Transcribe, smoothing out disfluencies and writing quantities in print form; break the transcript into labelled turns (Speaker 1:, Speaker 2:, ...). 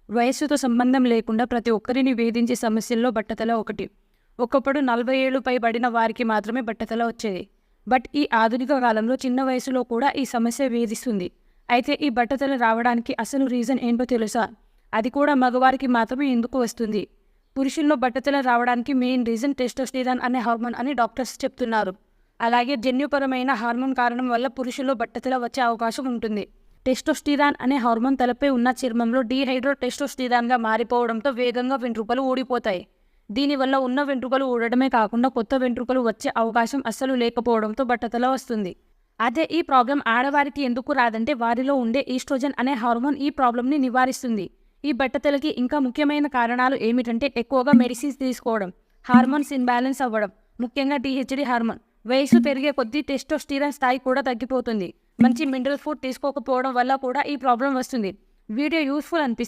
Speaker 1: వయస్సుతో సంబంధం లేకుండా ప్రతి ఒక్కరిని వేధించే సమస్యల్లో బట్టతల ఒకటి. ఒకప్పుడు 40 ఏళ్లు పైబడిన వారికి మాత్రమే బట్టతల వచ్చేది. బట్ ఈ ఆధునిక కాలంలో చిన్న వయసులో కూడా ఈ సమస్య వేధిస్తుంది. అయితే ఈ బట్టతల రావడానికి అసలు రీజన్ ఏంటో తెలుసా? అది కూడా మగవారికి మాత్రమే ఎందుకు వస్తుంది? పురుషుల్లో బట్టతల రావడానికి మెయిన్ రీజన్ టెస్టోస్టెరాన్ అనే హార్మోన్ అని డాక్టర్స్ చెప్తున్నారు. అలాగే జన్యుపరమైన హార్మోన్ కారణం వల్ల పురుషుల్లో బట్టతల వచ్చే అవకాశం ఉంటుంది. టెస్టోస్టెరాన్ అనే హార్మోన్ తలపై ఉన్న చర్మంలో డీహైడ్రో టెస్టోస్టెరాన్గా మారిపోవడంతో వేగంగా వెంట్రుకలు ఊడిపోతాయి. దీనివల్ల ఉన్న వెంట్రుకలు ఊడడమే కాకుండా కొత్త వెంట్రుకలు వచ్చే అవకాశం అస్సలు లేకపోవడంతో బట్టతల వస్తుంది. అదే ఈ ప్రాబ్లం ఆడవారికి ఎందుకు రాదంటే వారిలో ఉండే ఈస్ట్రోజన్ అనే హార్మోన్ ఈ ప్రాబ్లంని నివారిస్తుంది. ఈ బట్టతలకి ఇంకా ముఖ్యమైన కారణాలు ఏమిటంటే ఎక్కువగా మెడిసిన్స్ తీసుకోవడం, హార్మోన్స్ ఇన్బ్యాలెన్స్ అవ్వడం, ముఖ్యంగా టీహెచ్డీ హార్మోన్. వయసు పెరిగే కొద్దీ టెస్టోస్టెరాన్ స్థాయి కూడా తగ్గిపోతుంది. మంచి మినరల్ ఫుడ్ తీసుకోకపోవడం వల్ల కూడా ఈ ప్రాబ్లం వస్తుంది. వీడియో యూస్ఫుల్ అనిపిస్తుంది.